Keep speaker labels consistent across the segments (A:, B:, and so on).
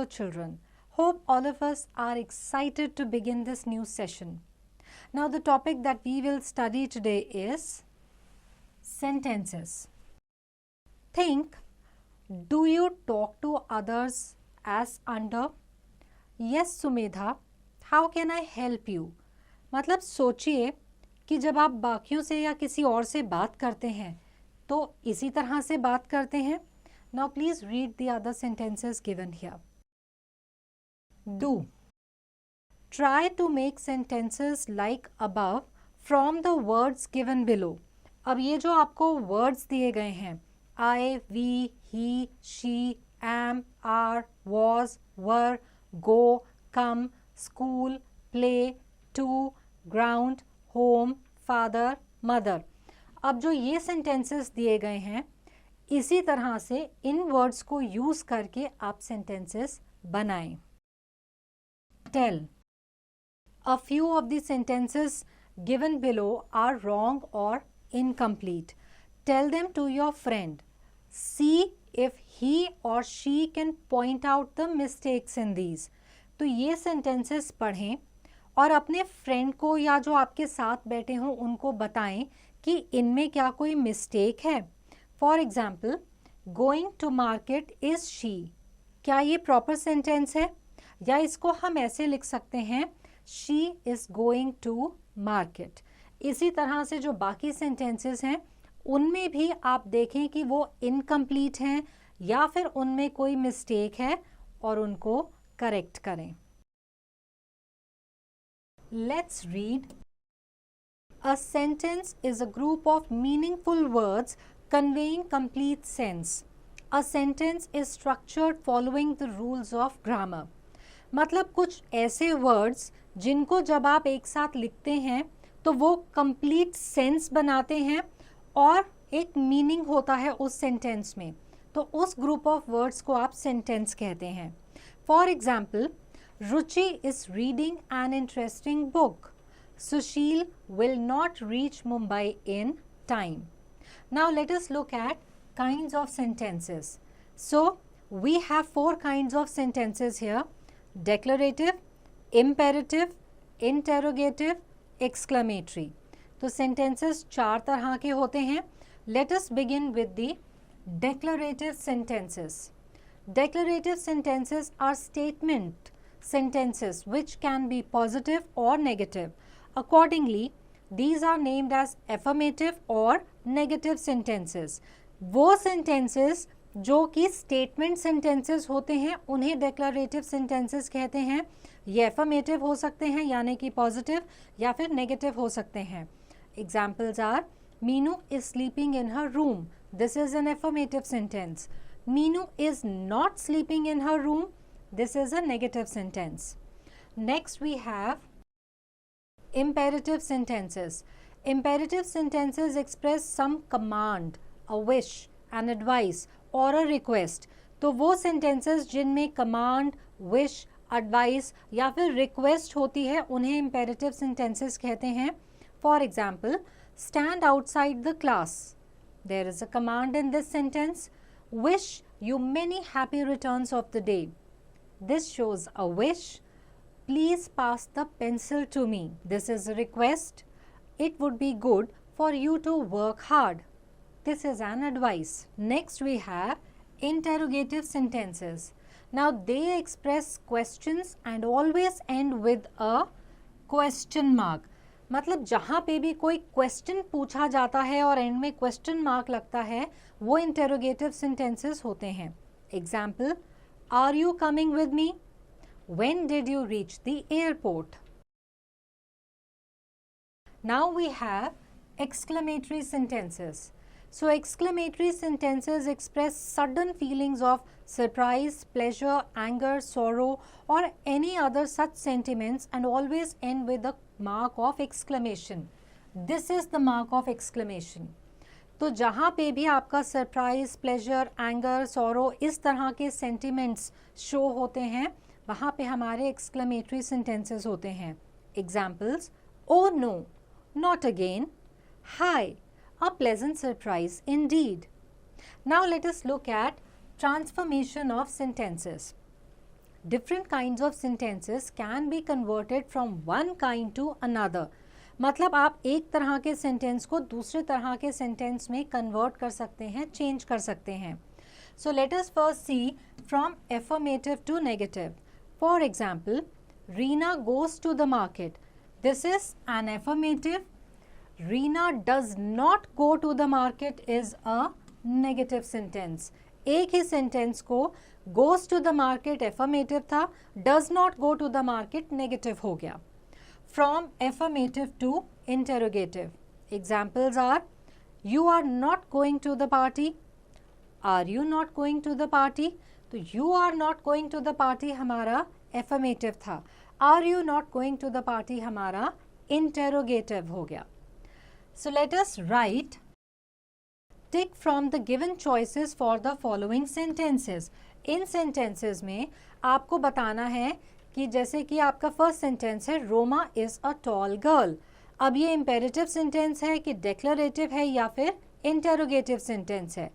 A: fellow children. Hope all of us are excited to begin this new session. Now the topic that we will study today is sentences. Think, do you talk to others as under? Yes, Sumedha, how can I help you? मतलब सोचिए कि जब आप बाकियों से या किसी और से बात करते हैं तो इसी तरह से बात करते हैं. Now please read the other sentences given here. Do. Try to make sentences like above from the words given below. अब ये जो आपको words दिए गए हैं I, we, he, she, am, are, was, were, go, come, school, play, to, ground, home, father, mother. अब जो ये sentences दिए गए हैं इसी तरह से इन वर्ड्स को यूज करके आप सेंटेंसेस बनाएं. Tell. A few of the sentences given below are wrong or incomplete. Tell them to your friend. See if he or she can point out the mistakes in these. तो ये sentences पढ़ें और अपने friend को या जो आपके साथ बैठे हों उनको बताएं कि इनमें क्या कोई मिस्टेक है. For example, going to market is she. क्या ये प्रॉपर सेंटेंस है? या इसको हम ऐसे लिख सकते हैं she is going to market. इसी तरह से जो बाकी सेंटेंसेस हैं उनमें भी आप देखें कि वो इनकम्प्लीट हैं या फिर उनमें कोई मिस्टेक है और उनको करेक्ट करें. Let's read. A sentence is a group of meaningful words conveying complete sense. A sentence is structured following the rules of grammar. मतलब कुछ ऐसे words जिनको जब आप एक साथ लिखते हैं तो वो complete sense बनाते हैं और एक meaning होता है उस sentence में, तो उस group of words को आप sentence कहते हैं. For example, Ruchi is reading an interesting book. Sushil will not reach Mumbai in time. Now let us look at kinds of sentences. So we have 4 kinds of sentences here: declarative, imperative, interrogative, exclamatory. तो sentences 4 तरह के होते हैं. Let us begin with the declarative sentences. Declarative sentences are statement sentences which can be positive or negative. Accordingly, these are named as affirmative or negative sentences. वो sentences जो कि statement sentences होते हैं उन्हें declarative sentences कहते हैं. ये affirmative हो सकते हैं यानी कि positive या फिर negative हो सकते हैं. Examples are Meenu is sleeping in her room. This is an affirmative sentence. Meenu is not sleeping in her room. This is a negative sentence. Next we have imperative sentences. Imperative sentences express some command, a wish, an advice or a request. तो वो sentences जिनमें command, wish, advice या फिर request होती है उन्हें imperative sentences कहते हैं. For example, stand outside the class. There is a command in this sentence. Wish you many happy returns of the day. This shows a wish. Please pass the pencil to me. This is a request. It would be good for you to work hard. This is an advice. Next we have interrogative sentences. Now they express questions and always end with a question mark. मतलब जहाँ पे भी कोई question पूछा जाता है और and में क्वेश्चन मार्क लगता है वो इंटेरोगेटिव सेंटेंसेस होते हैं. Example, are you coming with me? When did you reach the airport? Now we have exclamatory sentences. So exclamatory sentences express sudden feelings of surprise, pleasure, anger, sorrow or any other such sentiments and always end with the mark of exclamation. This is the mark of exclamation. तो जहाँ पे भी आपका surprise, pleasure, anger, sorrow इस तरह के sentiments show होते हैं वहाँ पे हमारे एक्सक्लेमेटरी सेंटेंसेस होते हैं. Examples, oh no, not again, hi, a pleasant surprise indeed. Now let us look at transformation of sentences. different kinds of sentences can be converted from one kind to another. मतलब आप एक तरह के sentence को दूसरे तरह के sentence में कन्वर्ट कर सकते हैं, चेंज कर सकते हैं. So let us first see from affirmative to negative. For example, Reena goes to the market. This is an affirmative. Reena does not go to the market is a negative sentence. एक ही sentence को goes to the market affirmative था, does not go to the market negative हो गया. From affirmative to interrogative. Examples are, you are not going to the party. Are you not going to the party? तो you are not going to the party हमारा affirmative था. Are you not going to the party हमारा interrogative हो गया. So let us write, tick from the given choices for the following sentences. In sentences में आपको बताना है कि जैसे कि आपका फर्स्ट सेंटेंस है, Roma is a tall girl. अब ये इम्पेरेटिव सेंटेंस है कि डेक्लरेटिव है या फिर इंटेरोगेटिव सेंटेंस है.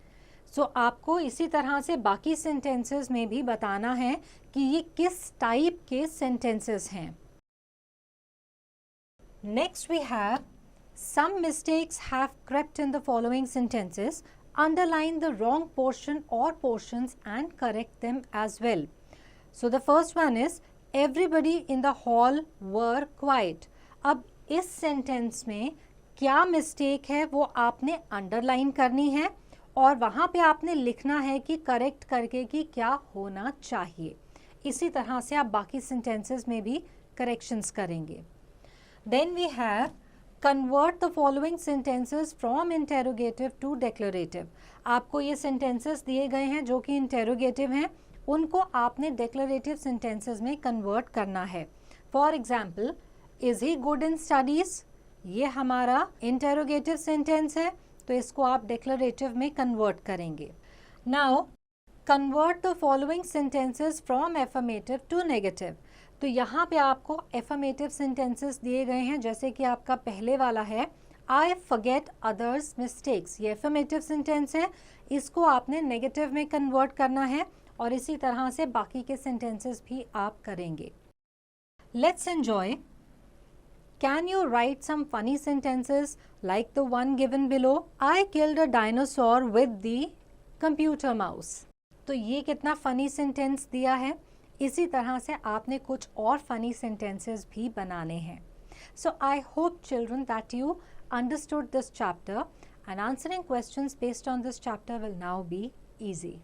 A: सो आपको इसी तरह से बाकी सेंटेंसेस में भी बताना है कि ये किस टाइप के सेंटेंसेस हैं. Next we have some mistakes have crept in the following sentences. Underline the wrong portion or portions and correct them as well. So the first one is, everybody in the hall were quiet. अब इस sentence में क्या mistake है वो आपने underline करनी है और वहाँ पे आपने लिखना है कि करेक्ट करके कि क्या होना चाहिए. इसी तरह से आप बाकी सेंटेंसेस में भी करेक्शंस करेंगे. Then we have convert the following sentences from interrogative to declarative. आपको ये सेंटेंसेस दिए गए हैं जो कि इंटेरोगेटिव हैं, उनको आपने डेक्लरेटिव सेंटेंसेस में कन्वर्ट करना है. For example, is he good in studies, ये हमारा इंटेरोगेटिव सेंटेंस है, तो इसको आप डेक्लरेटिव में कन्वर्ट करेंगे. Now convert the following sentences from affirmative to negative. तो यहाँ पे आपको एफर्मेटिव सेंटेंसेस दिए गए हैं, जैसे कि आपका पहले वाला है, आई फॉरगेट अदर्स मिस्टेक्स. ये एफर्मेटिव सेंटेंस है, इसको आपने नेगेटिव में कन्वर्ट करना है और इसी तरह से बाकी के सेंटेंसेस भी आप करेंगे. Let's enjoy. Can you write some funny sentences like the one given below, I killed a dinosaur with the computer mouse. तो ये कितना फनी सेंटेंस दिया है. इसी तरह से आपने कुछ और फनी सेंटेंसेस भी बनाने हैं. So I hope children that you understood this chapter, and answering questions based on this chapter will now be easy.